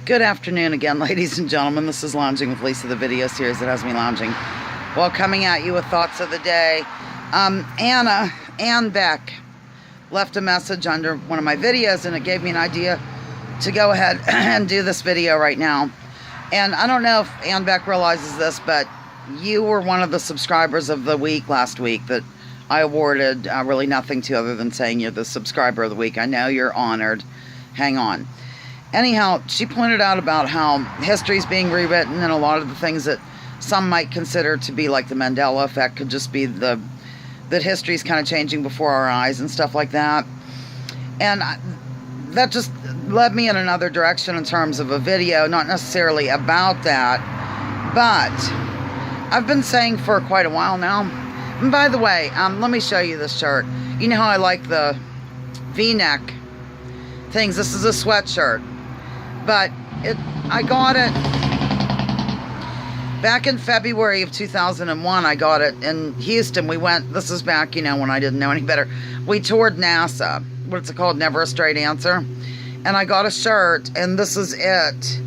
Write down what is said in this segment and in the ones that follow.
Good afternoon again, ladies and gentlemen. This is Lounging with Lisa, the video series that has me lounging. Well, coming at you with thoughts of the day. Ann Beck left a message under one of my videos, and it gave me an idea to go ahead and do this video right now. And I don't know if Ann Beck realizes this, but you were one of the subscribers of the week last week that I awarded really nothing to other than saying you're the subscriber of the week. I know you're honored. Hang on. Anyhow, she pointed out about how history's being rewritten, and a lot of the things that some might consider to be like the Mandela effect could just be that history's kind of changing before our eyes and stuff like that. And that just led me in another direction in terms of a video, not necessarily about that, but I've been saying for quite a while now. And by the way, let me show you this shirt. You know how I like the V-neck things. This is a sweatshirt. But I got it back in February of 2001. I got it in Houston. We went, this is back, when I didn't know any better. We toured NASA. What's it called? Never a Straight Answer. And I got a shirt, and this is it.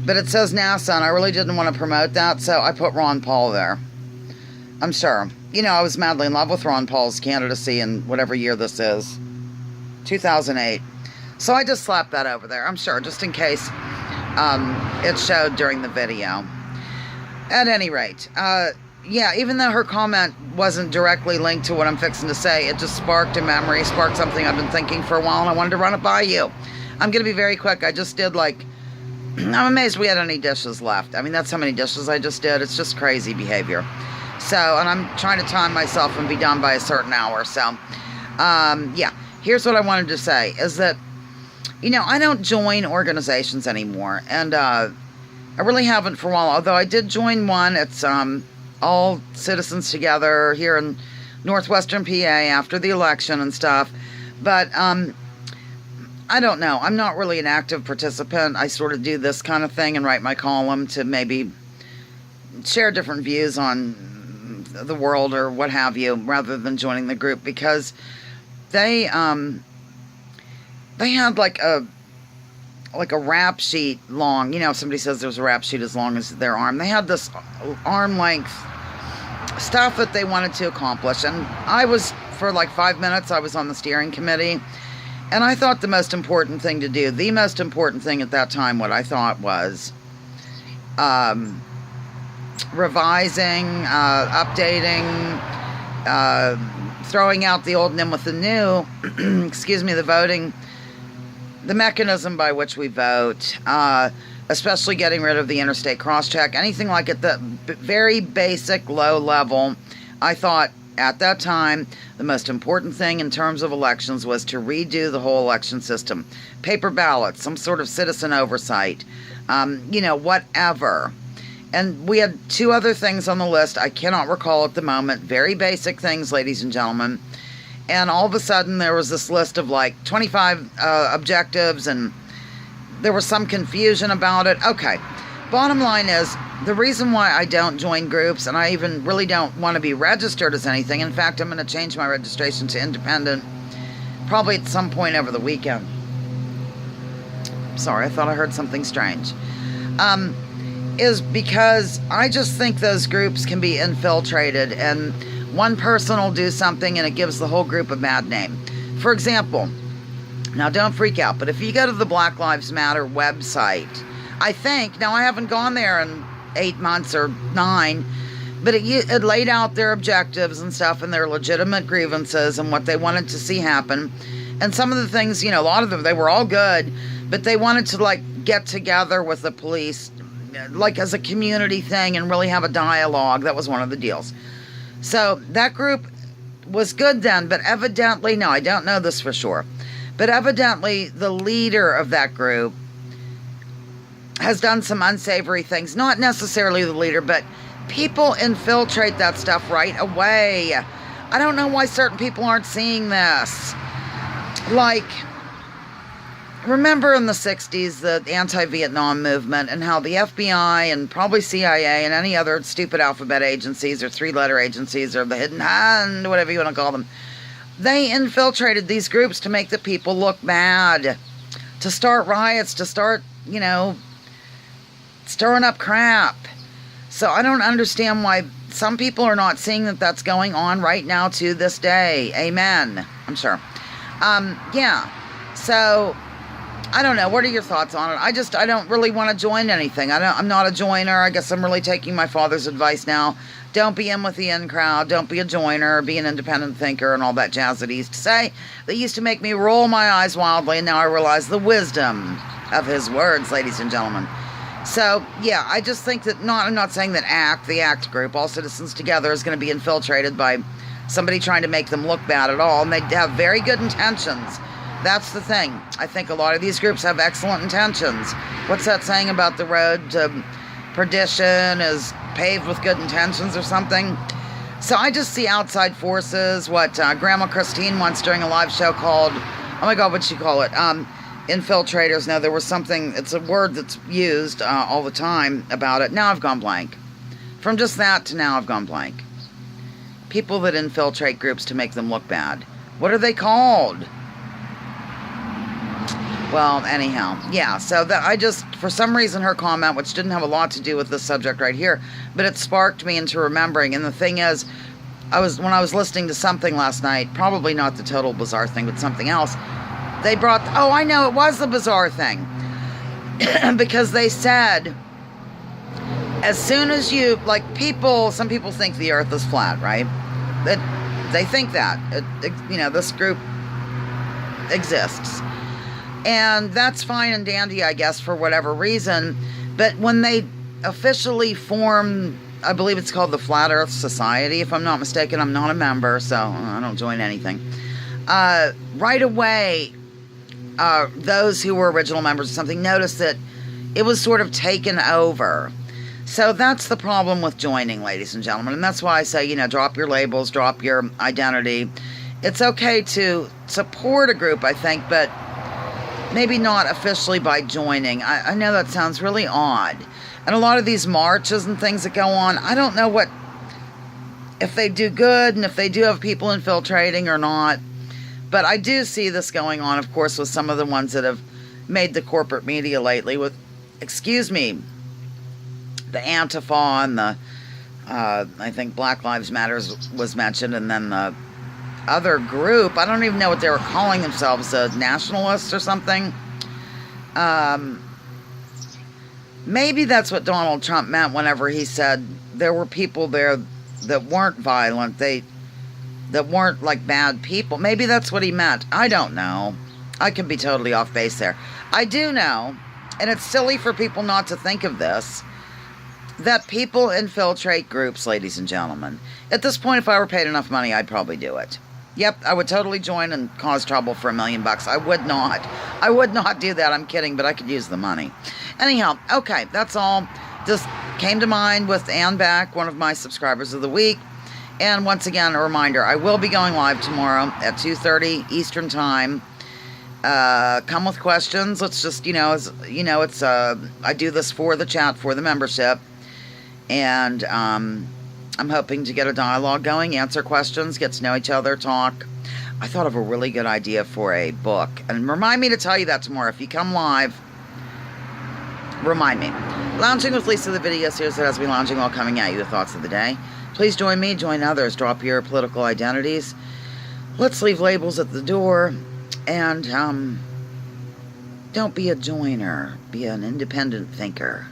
But it says NASA, and I really didn't want to promote that, so I put Ron Paul there. I'm sure. I was madly in love with Ron Paul's candidacy in whatever year this is. 2008. So I just slapped that over there, I'm sure, just in case it showed during the video. At any rate, yeah, even though her comment wasn't directly linked to what I'm fixing to say, it just sparked a memory, sparked something I've been thinking for a while, and I wanted to run it by you. I'm going to be very quick. I just did I'm amazed we had any dishes left. I mean, that's how many dishes I just did. It's just crazy behavior. So, and I'm trying to time myself and be done by a certain hour. So, yeah, here's what I wanted to say is that, I don't join organizations anymore, and I really haven't for a while, although I did join one. It's All Citizens Together here in northwestern PA after the election and stuff, but I don't know. I'm not really an active participant. I sort of do this kind of thing and write my column to maybe share different views on the world or what have you, rather than joining the group, because they had like a rap sheet long. If somebody says there's a rap sheet as long as their arm, they had this arm length stuff that they wanted to accomplish. And I was, for like 5 minutes, I was on the steering committee. And I thought the most important thing to do, the most important thing at that time, what I thought was revising, updating, throwing out the old and in with the new, the voting, the mechanism by which we vote, especially getting rid of the interstate cross-check, anything like at the very basic low level. I thought at that time the most important thing in terms of elections was to redo the whole election system. Paper ballots, some sort of citizen oversight, whatever. And we had two other things on the list I cannot recall at the moment. Very basic things, ladies and gentlemen. And all of a sudden, there was this list of 25 objectives, and there was some confusion about it. Okay, bottom line is, the reason why I don't join groups, and I even really don't want to be registered as anything. In fact, I'm going to change my registration to independent probably at some point over the weekend. Sorry, I thought I heard something strange. Is because I just think those groups can be infiltrated, and one person will do something and it gives the whole group a bad name. For example, now don't freak out, but if you go to the Black Lives Matter website, I think, now I haven't gone there in 8 months or 9, but it laid out their objectives and stuff and their legitimate grievances and what they wanted to see happen. And some of the things, a lot of them, they were all good, but they wanted to get together with the police, as a community thing, and really have a dialogue. That was one of the deals. So that group was good then, but evidently, no, I don't know this for sure, but evidently the leader of that group has done some unsavory things. Not necessarily the leader, but people infiltrate that stuff right away. I don't know why certain people aren't seeing this. Remember in the 60s, the anti-Vietnam movement, and how the FBI and probably CIA and any other stupid alphabet agencies or three-letter agencies or the hidden hand, whatever you want to call them, they infiltrated these groups to make the people look bad, to start riots, to start, stirring up crap. So I don't understand why some people are not seeing that that's going on right now to this day. Amen. I'm sure. Yeah. So I don't know. What are your thoughts on it? I don't really want to join anything. I'm not a joiner. I guess I'm really taking my father's advice now. Don't be in with the in crowd. Don't be a joiner. Be an independent thinker and all that jazz that he used to say. That used to make me roll my eyes wildly, and now I realize the wisdom of his words, ladies and gentlemen. So, yeah, I just think that I'm not saying that the ACT group, All Citizens Together, is going to be infiltrated by somebody trying to make them look bad at all. And they have very good intentions. That's the thing. I think a lot of these groups have excellent intentions. What's that saying about the road to perdition is paved with good intentions or something? So I just see outside forces, what Grandma Christine once during a live show called, oh my God, what'd she call it? Infiltrators. Now there was something, it's a word that's used all the time about it. Now I've gone blank. From just that to now I've gone blank. People that infiltrate groups to make them look bad. What are they called? Well, anyhow, yeah, so for some reason her comment, which didn't have a lot to do with this subject right here, but it sparked me into remembering. And the thing is, when I was listening to something last night, probably not the total bizarre thing, but something else, they brought, oh, I know, it was the bizarre thing. Because they said, as soon as you, like some people think the earth is flat, right? They think that, this group exists. And that's fine and dandy, I guess, for whatever reason. But when they officially form, I believe it's called the Flat Earth Society, if I'm not mistaken. I'm not a member, so I don't join anything. Right away, those who were original members or something noticed that it was sort of taken over. So that's the problem with joining, ladies and gentlemen. And that's why I say, drop your labels, drop your identity. It's okay to support a group, I think, but maybe not officially by joining. I know that sounds really odd. And a lot of these marches and things that go on, I don't know if they do good and if they do have people infiltrating or not. But I do see this going on, of course, with some of the ones that have made the corporate media lately with, the Antifa and the, I think Black Lives Matter was mentioned, and then the other group, I don't even know what they were calling themselves, nationalists or something. Maybe that's what Donald Trump meant whenever he said there were people there that weren't violent, that weren't like bad people. Maybe that's what he meant. I don't know. I could be totally off base there. I do know, and it's silly for people not to think of this, that people infiltrate groups, ladies and gentlemen. At this point, if I were paid enough money, I'd probably do it. Yep, I would totally join and cause trouble for $1 million. I would not do that. I'm kidding, but I could use the money. Anyhow, okay, that's all. Just came to mind with Ann Beck, one of my subscribers of the week. And once again, a reminder, I will be going live tomorrow at 2:30 Eastern Time. Come with questions. Let's just, it's, I do this for the chat, for the membership. And, I'm hoping to get a dialogue going, answer questions, get to know each other, talk. I thought of a really good idea for a book. And remind me to tell you that tomorrow. If you come live, remind me. Lounging with Lisa, the video series that has me lounging while coming at you the thoughts of the day. Please join me, join others, drop your political identities. Let's leave labels at the door. And don't be a joiner. Be an independent thinker.